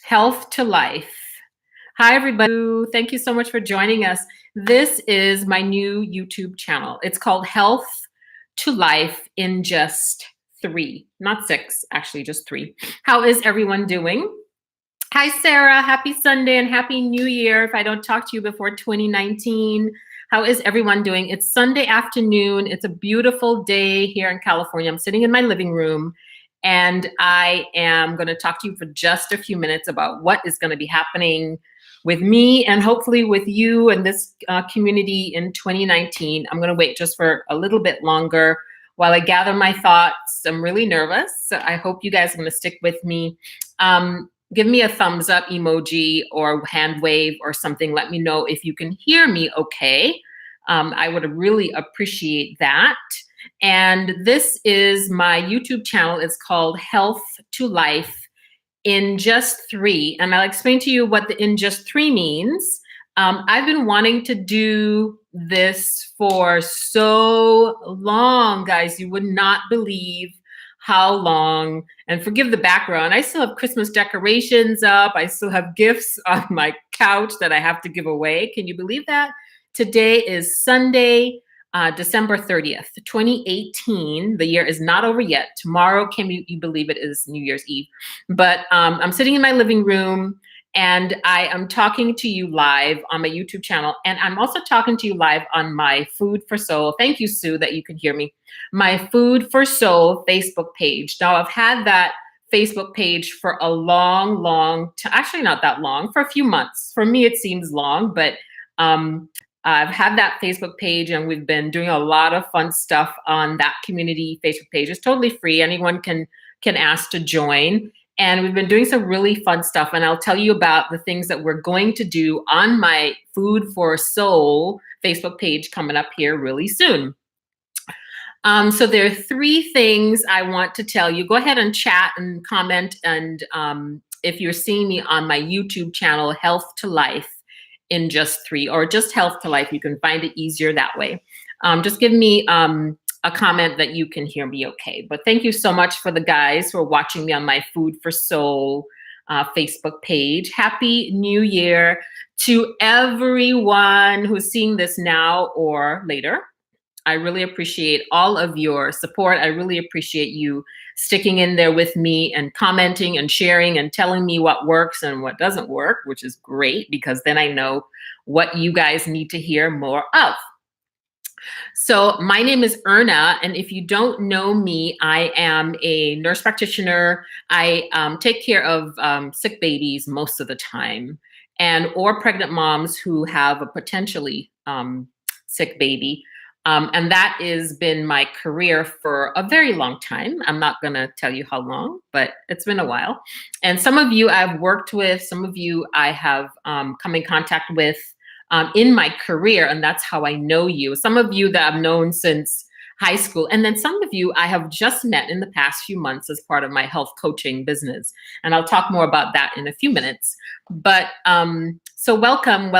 Health to Life. Hi, everybody. Thank you so much for joining us. This is my new YouTube channel. It's called Health to Life in Just Three, not six, actually, just three. How is everyone doing? Hi, Sarah. Happy Sunday and Happy New Year. If I don't talk to you before 2019, how is everyone doing? It's Sunday afternoon. It's a beautiful day here in California. I'm sitting in my living room and I am going to talk to you for just a few minutes about what is going to be happening with me and hopefully with you and this community in 2019. I'm going to wait just for a little bit longer while I gather my thoughts. I'm really nervous, so I hope you guys are going to stick with me. Give me a thumbs up emoji or hand wave or something. Let me know if you can hear me okay. I would really appreciate that. And this is my YouTube channel. It's called Health to Life in Just Three. And I'll explain to you what the in just three means. I've been wanting to do this for so long, guys. You would not believe how long. And forgive the background. I still have Christmas decorations up. I still have gifts on my couch that I have to give away. Can you believe that? Today is Sunday, December 30th, 2018. The year is not over yet. Tomorrow, can you believe it is New Year's Eve? But I'm sitting in my living room and I am talking to you live on my YouTube channel. And I'm also talking to you live on my Food for Soul. Thank you, Sue, that you can hear me. My Food for Soul Facebook page. Now, I've had that Facebook page for a long time. Actually, not that long, for a few months. For me, it seems long, but I've had that Facebook page and we've been doing a lot of fun stuff on that community Facebook page. It's totally free. Anyone can ask to join. And we've been doing some really fun stuff. And I'll tell you about the things that we're going to do on my Food for Soul Facebook page coming up here really soon. So there are three things I want to tell you. Go ahead and chat and comment. And if you're seeing me on my YouTube channel, Health to Life in Just Three, or just Health to Life, you can find it easier that way. Just give me a comment that you can hear me okay. But thank you so much for the guys who are watching me on my Food for Soul Facebook page. Happy New Year to everyone who's seeing this now or later. I really appreciate all of your support. I really appreciate you sticking in there with me and commenting and sharing and telling me what works and what doesn't work, which is great because then I know what you guys need to hear more of. So my name is Erna, and if you don't know me, I am a nurse practitioner. I take care of sick babies most of the time, and or pregnant moms who have a potentially sick baby. And that has been my career for a very long time. I'm not going to tell you how long, but it's been a while. And some of you I've worked with, some of you I have come in contact with in my career, and that's how I know you. Some of you that I've known since high school, and then some of you I have just met in the past few months as part of my health coaching business. And I'll talk more about that in a few minutes. But so welcome.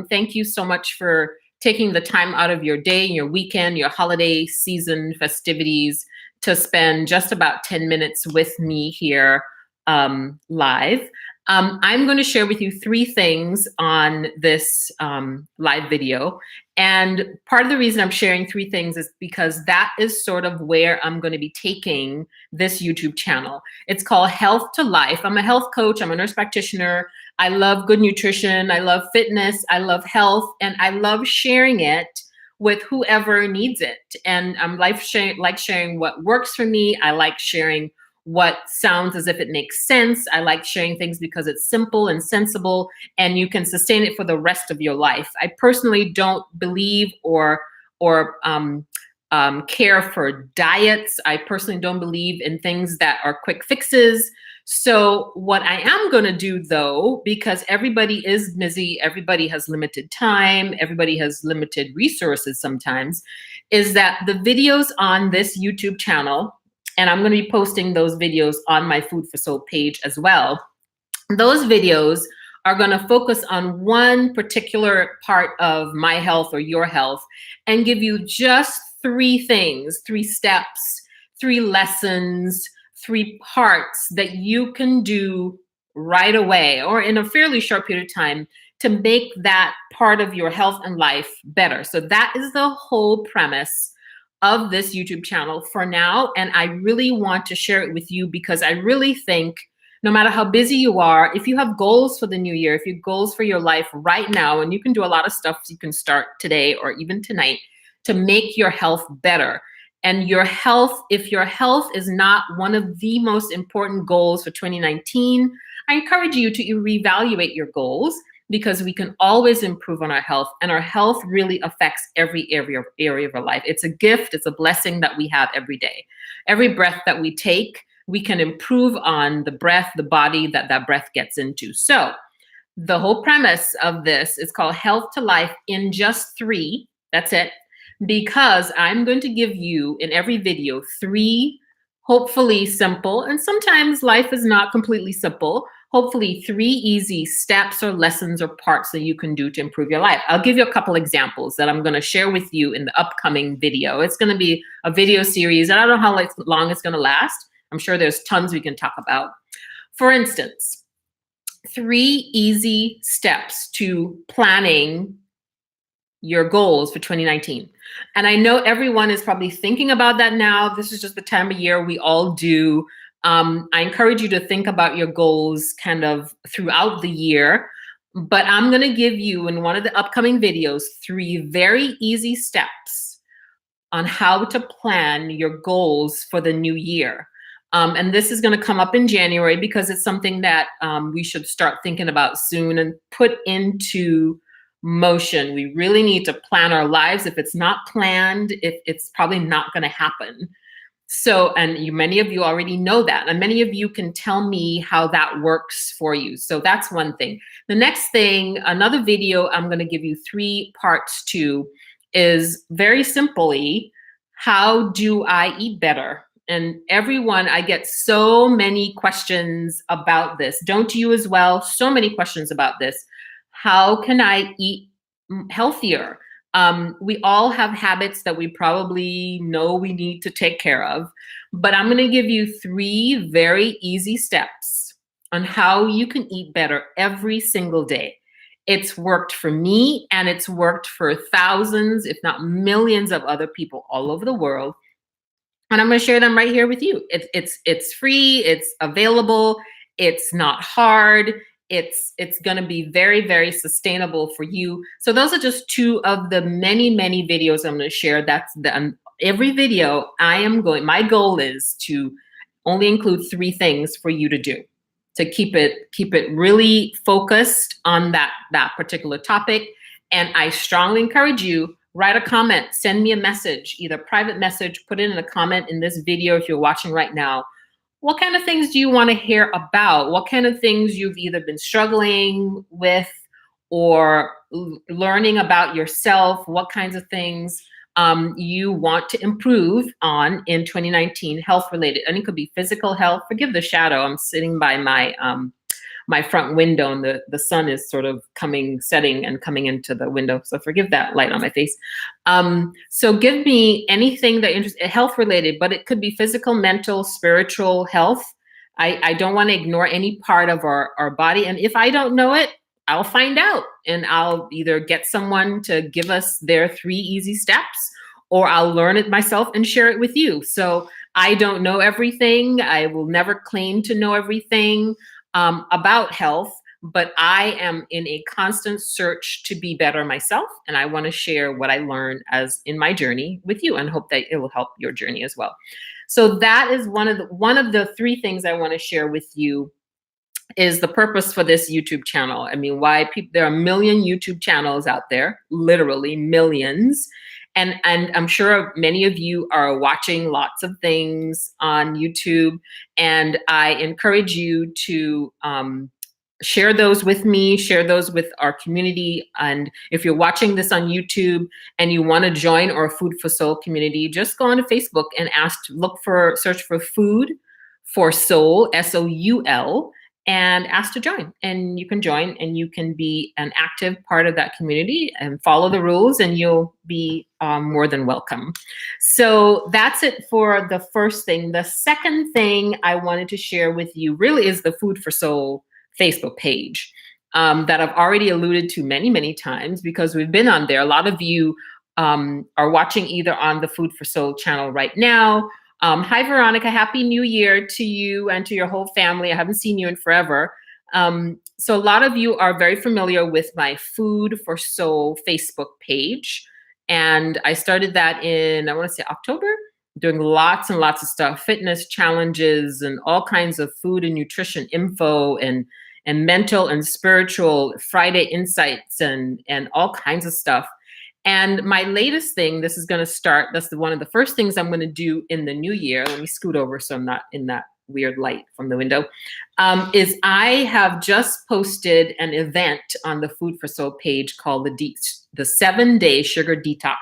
Thank you so much for taking the time out of your day, your weekend, your holiday season festivities to spend just about 10 minutes with me here live. I'm going to share with you three things on this live video. And part of the reason I'm sharing three things is because that is sort of where I'm going to be taking this YouTube channel. It's called Health to Life. I'm a health coach. I'm a nurse practitioner. I love good nutrition. I love fitness. I love health. And I love sharing it with whoever needs it. And I'm like sharing what works for me. I like sharing what sounds as if it makes sense. I like sharing things because it's simple and sensible and you can sustain it for the rest of your life. I personally don't believe or care for diets. I personally don't believe in things that are quick fixes. So what I am going to do though, because everybody is busy, everybody has limited time, everybody has limited resources sometimes, is that the videos on this YouTube channel, and I'm going to be posting those videos on my Food for Soul page as well. Those videos are going to focus on one particular part of my health or your health and give you just three things, three steps, three lessons, three parts that you can do right away or in a fairly short period of time to make that part of your health and life better. So that is the whole premise of this YouTube channel for now. And I really want to share it with you because I really think no matter how busy you are, if you have goals for the new year, if you have goals for your life right now, and you can do a lot of stuff, you can start today or even tonight to make your health better. And your health, if your health is not one of the most important goals for 2019, I encourage you to reevaluate your goals because we can always improve on our health, and our health really affects every area of our life. It's a gift, it's a blessing that we have every day. Every breath that we take, we can improve on the breath, the body that breath gets into. So the whole premise of this is called Health to Life in Just 3. That's it. Because I'm going to give you in every video 3 hopefully simple, and sometimes life is not completely simple, hopefully 3 easy steps or lessons or parts that you can do to improve your life. I'll give you a couple examples that I'm going to share with you in the upcoming video. It's going to be a video series, and I don't know how long it's going to last. I'm sure there's tons we can talk about. For instance, 3 easy steps to planning your goals for 2019. And I know everyone is probably thinking about that now. This is just the time of year we all do. I encourage you to think about your goals kind of throughout the year. But I'm going to give you in one of the upcoming videos 3 very easy steps on how to plan your goals for the new year. And this is going to come up in January because it's something that we should start thinking about soon and put into motion. We really need to plan our lives. If it's not planned, it's probably not going to happen. So, and many of you already know that, and many of you can tell me how that works for you. So that's one thing. The next thing, another video I'm going to give you 3 parts to is very simply, how do I eat better? And everyone, I get so many questions about this. Don't you as well? So many questions about this. How can I eat healthier? We all have habits that we probably know we need to take care of, but I'm going to give you 3 very easy steps on how you can eat better every single day. It's worked for me, and it's worked for thousands, if not millions of other people all over the world. And I'm going to share them right here with you. It's free, it's available, it's not hard. It's going to be very, very sustainable for you. So those are just 2 of the many, many videos I'm going to share. That's every video my goal is to only include 3 things for you to do to keep it really focused on that particular topic. And I strongly encourage you, write a comment, send me a message, either private message, put it in a comment in this video if you're watching right now. What kind of things do you want to hear about? What kind of things you've either been struggling with or learning about yourself? What kinds of things you want to improve on in 2019, health related? And it could be physical health. Forgive the shadow. I'm sitting by my front window, and the sun is sort of setting and coming into the window. So forgive that light on my face. So give me anything that interests, health related, but it could be physical, mental, spiritual health. I don't want to ignore any part of our body. And if I don't know it, I'll find out, and I'll either get someone to give us their 3 easy steps, or I'll learn it myself and share it with you. So I don't know everything. I will never claim to know everything about health, but I am in a constant search to be better myself, and I want to share what I learned as in my journey with you, and hope that it will help your journey as well. So that is one of the 3 things I want to share with you, is the purpose for this YouTube channel. I mean, there are a million YouTube channels out there, literally millions. And I'm sure many of you are watching lots of things on YouTube, and I encourage you to share those with me, share those with our community. And if you're watching this on YouTube and you want to join our Food for Soul community, just go onto Facebook and search for Food for Soul, SOUL, and ask to join. And you can join, and you can be an active part of that community and follow the rules, and you'll be more than welcome. So that's it for the first thing. The second thing I wanted to share with you really is the Food for Soul Facebook page that I've already alluded to many, many times because we've been on there. A lot of you are watching either on the Food for Soul channel right now. Hi, Veronica. Happy New Year to you and to your whole family. I haven't seen you in forever. So a lot of you are very familiar with my Food for Soul Facebook page. And I started that in, I want to say October, doing lots and lots of stuff, fitness challenges and all kinds of food and nutrition info and mental and spiritual Friday insights and all kinds of stuff. And my latest thing, this is going to start, one of the first things I'm going to do in the new year. Let me scoot over so I'm not in that weird light from the window, is I have just posted an event on the Food for Soul page called the 7-Day Sugar Detox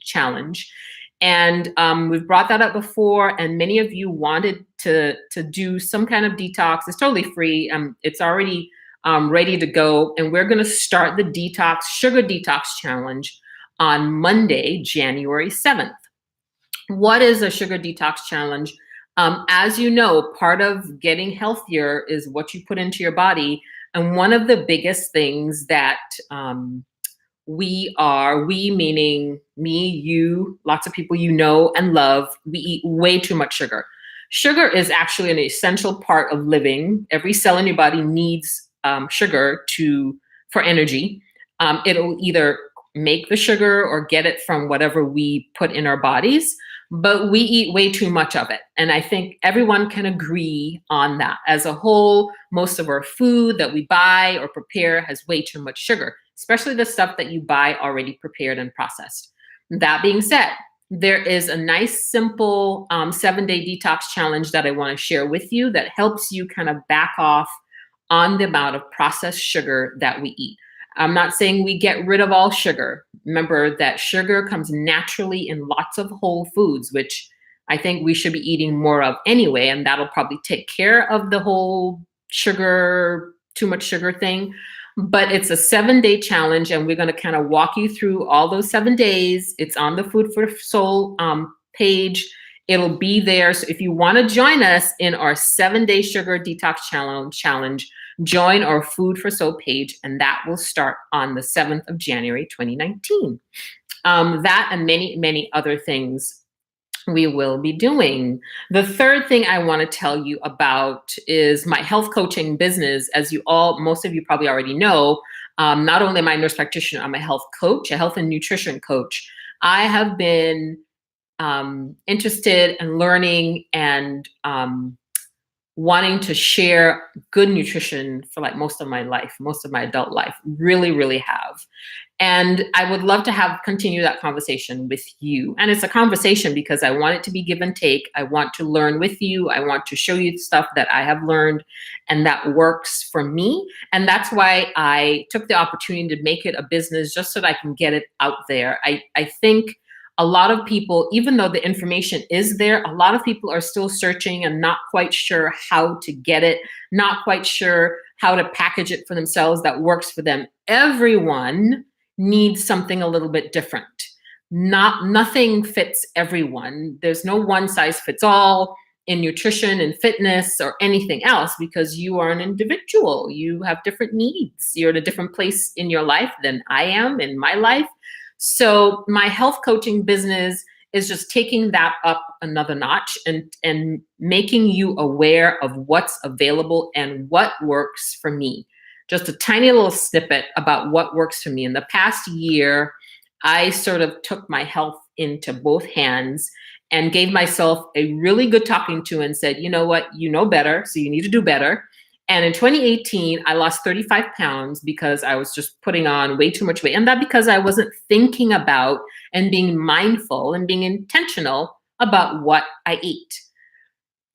Challenge. And we've brought that up before, and many of you wanted to do some kind of detox. It's totally free. It's already ready to go. And we're going to start the sugar detox challenge on Monday, January 7th. What is a sugar detox challenge? As you know, part of getting healthier is what you put into your body. And one of the biggest things that we meaning me, you, lots of people you know and love, we eat way too much sugar. Sugar is actually an essential part of living. Every cell in your body needs sugar for energy. It'll either make the sugar or get it from whatever we put in our bodies, but we eat way too much of it. And I think everyone can agree on that. As a whole, most of our food that we buy or prepare has way too much sugar, especially the stuff that you buy already prepared and processed. That being said, there is a nice, simple 7-day detox challenge that I want to share with you that helps you kind of back off on the amount of processed sugar that we eat. I'm not saying we get rid of all sugar. Remember that sugar comes naturally in lots of whole foods, which I think we should be eating more of anyway, and that'll probably take care of the whole too much sugar thing. But it's a 7-day challenge, and we're going to kind of walk you through all those 7 days. It's on the Food for Soul page. It'll be there. So if you want to join us in our 7-day sugar detox challenge, join our Food for Soul page, and that will start on the 7th of January, 2019. That and many, many other things we will be doing. The third thing I want to tell you about is my health coaching business. As most of you probably already know, not only am I a nurse practitioner, I'm a health coach, a health and nutrition coach. I have been interested in learning and wanting to share good nutrition for like most of my adult life, really, really have. And I would love to continue that conversation with you. And it's a conversation because I want it to be give and take. I want to learn with you. I want to show you stuff that I have learned and that works for me. And that's why I took the opportunity to make it a business just so that I can get it out there. I think a lot of people, even though the information is there, a lot of people are still searching and not quite sure how to get it, not quite sure how to package it for themselves that works for them. Everyone needs something a little bit different. Nothing fits everyone. There's no one size fits all in nutrition and fitness or anything else because you are an individual. You have different needs. You're at a different place in your life than I am in my life. So my health coaching business is just taking that up another notch and making you aware of what's available and what works for me. Just a tiny little snippet about what works for me. In the past year, I sort of took my health into both hands and gave myself a really good talking to and said, you know what, you know better, so you need to do better. And in 2018, I lost 35 pounds because I was just putting on way too much weight. And that because I wasn't thinking about and being mindful and being intentional about what I eat.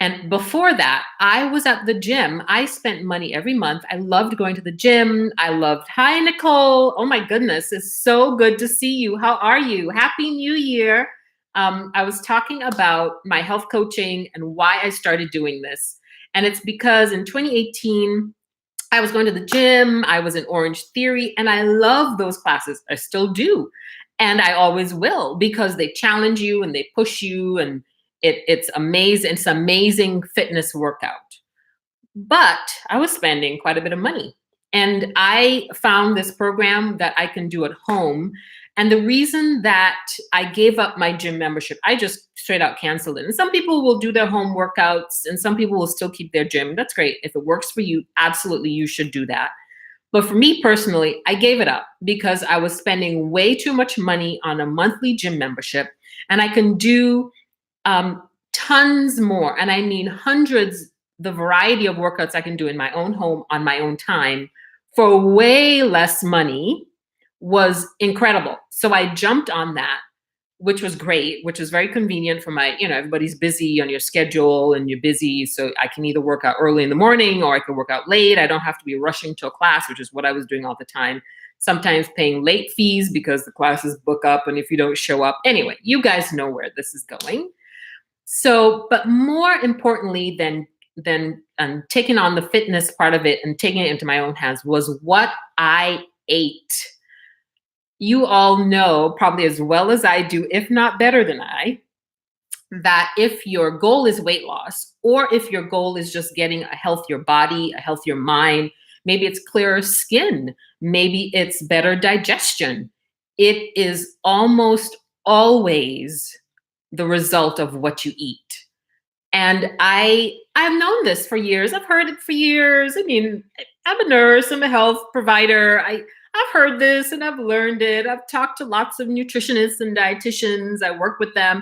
And before that, I was at the gym. I spent money every month. I loved going to the gym. Hi, Nicole. Oh my goodness, it's so good to see you. How are you? Happy New Year. I was talking about my health coaching and why I started doing this. And it's because in 2018, I was going to the gym, I was in Orange Theory, and I love those classes. I still do. And I always will because they challenge you and they push you and it's amazing. It's amazing fitness workout. but I was spending quite a bit of money. And I found this program that I can do at home. And the reason that I gave up my gym membership, I just straight out canceled it. And some people will do their home workouts and some people will still keep their gym. That's great. If it works for you, absolutely you should do that. But for me personally, I gave it up because I was spending way too much money on a monthly gym membership. And I can do tons more. And I mean hundreds, the variety of workouts I can do in my own home on my own time for way less money was incredible. So I jumped on that, which was great, which was very convenient for my, everybody's busy on your schedule and you're busy. So I can either work out early in the morning or I can work out late. I don't have to be rushing to a class, which is what I was doing all the time. Sometimes paying late fees because the classes book up. And if you don't show up, anyway, you guys know where this is going. So, but more importantly than taking on the fitness part of it and taking it into my own hands was what I ate. You all know probably as well as I do, if not better than I, that if your goal is weight loss, or if your goal is just getting a healthier body, a healthier mind, maybe it's clearer skin, maybe it's better digestion, it is almost always the result of what you eat. And I've known this for years. I've heard it for years. I mean, I'm a nurse, I'm a health provider. I've heard this and I've learned it. I've talked to lots of nutritionists and dietitians. I work with them.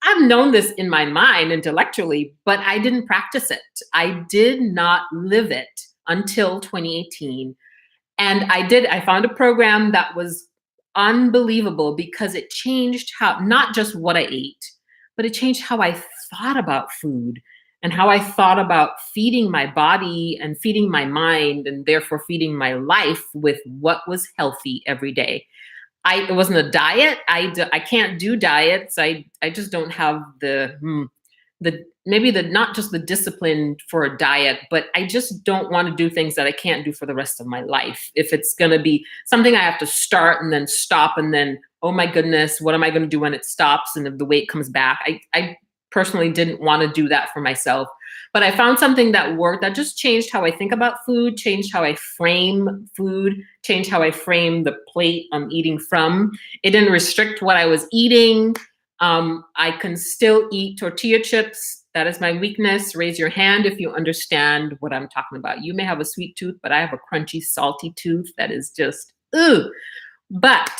I've known this in my mind intellectually, but I didn't practice it. I did not live it until 2018. And I found a program that was unbelievable because it changed how, not just what I ate, but it changed how I thought about food and how I thought about feeding my body and feeding my mind and therefore feeding my life with what was healthy every day. It wasn't a diet. I can't do diets. I just don't have not just the discipline for a diet, but I just don't want to do things that I can't do for the rest of my life. If it's going to be something I have to start and then stop and then, oh my goodness, what am I going to do when it stops and if the weight comes back? I personally didn't want to do that for myself. But I found something that worked, that just changed how I think about food, changed how I frame food, changed how I frame the plate I'm eating from. It didn't restrict what I was eating. I can still eat tortilla chips. That is my weakness. Raise your hand if you understand what I'm talking about. You may have a sweet tooth, but I have a crunchy, salty tooth that is just, ugh. But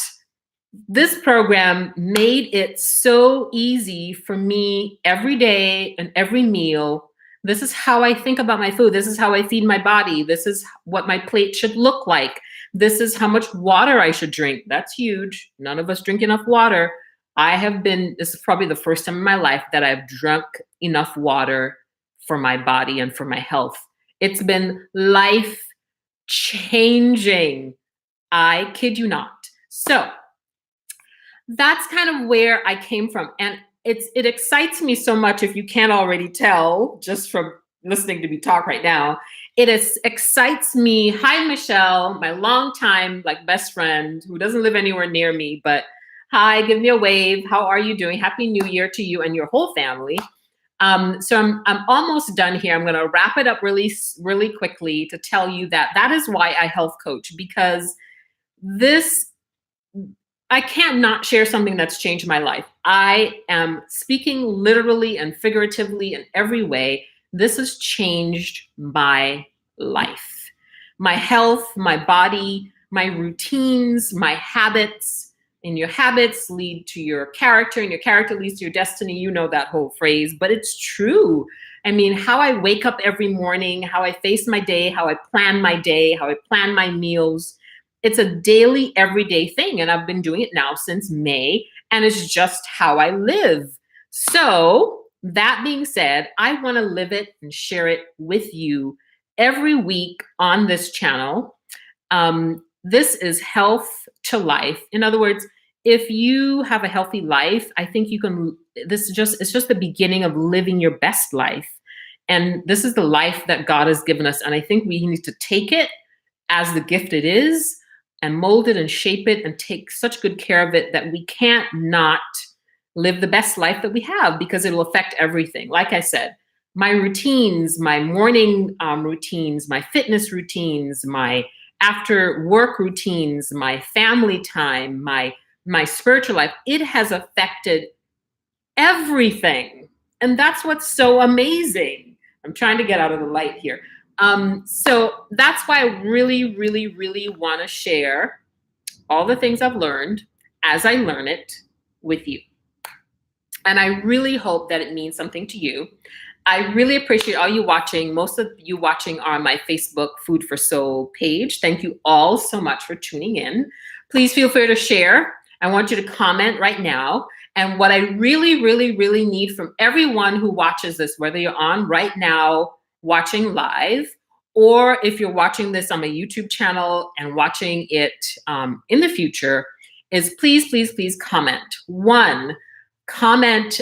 this program made it so easy for me every day and every meal. This is how I think about my food. This is how I feed my body. This is what my plate should look like. This is how much water I should drink. That's huge. None of us drink enough water. This is probably the first time in my life that I've drunk enough water for my body and for my health. It's been life changing. I kid you not. So that's kind of where I came from. And it excites me so much, if you can't already tell, just from listening to me talk right now. Excites me. Hi, Michelle, my longtime best friend who doesn't live anywhere near me, but hi, give me a wave. How are you doing? Happy New Year to you and your whole family. So I'm almost done here. I'm going to wrap it up really, really quickly to tell you that is why I health coach, because I can't not share something that's changed my life. I am speaking literally and figuratively in every way. This has changed my life, my health, my body, my routines, my habits. And your habits lead to your character, and your character leads to your destiny. You know that whole phrase, but it's true. I mean, how I wake up every morning, how I face my day, how I plan my day, how I plan my meals. It's a daily, everyday thing. And I've been doing it now since May, and it's just how I live. So that being said, I want to live it and share it with you every week on this channel. This is health to life. In other words, if you have a healthy life, I think it's just the beginning of living your best life. And this is the life that God has given us. And I think we need to take it as the gift it is and mold it and shape it and take such good care of it that we can't not live the best life that we have, because it will affect everything. Like I said, my routines, my morning routines, my fitness routines, my after work routines, my family time, my spiritual life. It has affected everything. And that's what's so amazing. I'm trying to get out of the light here. So that's why I really, really, really want to share all the things I've learned as I learn it with you. And I really hope that it means something to you. I really appreciate all you watching. Most of you watching are on my Facebook Food for Soul page. Thank you all so much for tuning in. Please feel free to share. I want you to comment right now. And what I really, really, really need from everyone who watches this, whether you're on right now watching live, or if you're watching this on my YouTube channel and watching it in the future, is please, please, please comment. One, comment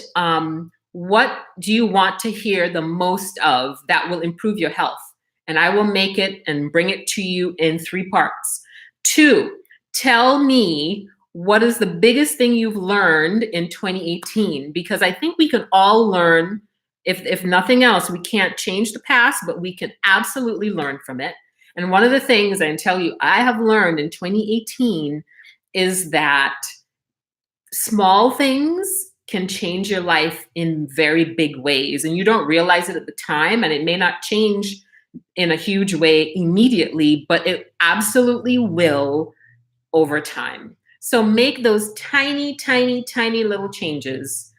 what do you want to hear the most of that will improve your health? And I will make it and bring it to you in 3 parts. 2, tell me what is the biggest thing you've learned in 2018? Because I think we can all learn, if nothing else, we can't change the past, but we can absolutely learn from it. And one of the things I can tell you I have learned in 2018 is that small things can change your life in very big ways, and you don't realize it at the time, and it may not change in a huge way immediately, but it absolutely will over time. So make those tiny, tiny, tiny little changes,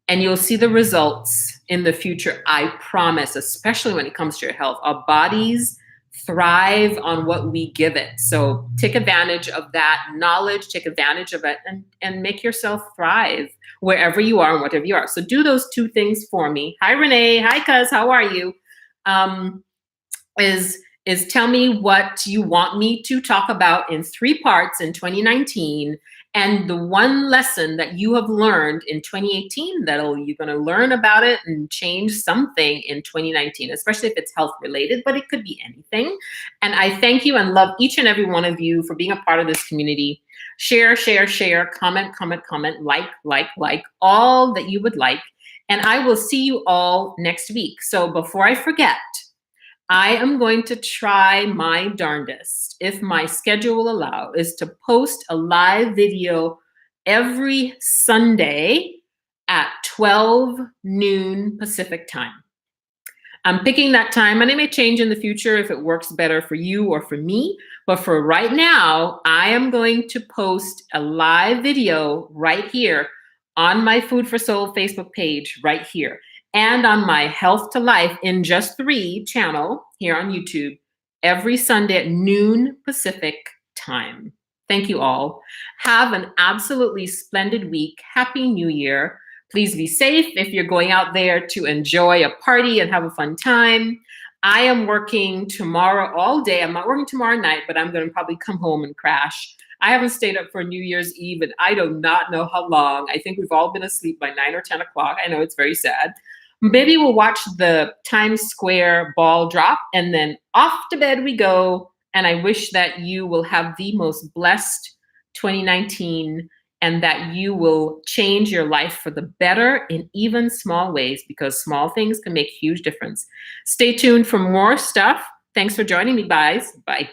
and you'll see the results in the future, I promise, especially when it comes to your health. Our bodies thrive on what we give it. So take advantage of that knowledge, take advantage of it, and make yourself thrive wherever you are and whatever you are. So do those 2 things for me. Hi, Renee. Hi, Cuz. How are you? Is tell me what you want me to talk about in 3 parts in 2019, and the one lesson that you have learned in 2018 you're going to learn about it and change something in 2019, especially if it's health related, but it could be anything. And I thank you and love each and every one of you for being a part of this community. Share, share, share, comment, comment, comment, like, all that you would like. And I will see you all next week. So before I forget, I am going to try my darndest, if my schedule will allow, is to post a live video every Sunday at 12 noon Pacific time. I'm picking that time, and it may change in the future if it works better for you or for me. But for right now, I am going to post a live video right here on my Food for Soul Facebook page right here, and on my Health to Life in Just 3 channel here on YouTube every Sunday at noon Pacific time. Thank you all. Have an absolutely splendid week. Happy New Year. Please be safe if you're going out there to enjoy a party and have a fun time. I am working tomorrow all day. I'm not working tomorrow night, but I'm going to probably come home and crash. I haven't stayed up for New Year's Eve, and I do not know how long. I think we've all been asleep by 9 or 10 o'clock. I know it's very sad. Maybe we'll watch the Times Square ball drop, and then off to bed we go. And I wish that you will have the most blessed 2019, and that you will change your life for the better in even small ways, because small things can make huge difference. Stay tuned for more stuff. Thanks for joining me, guys. Bye.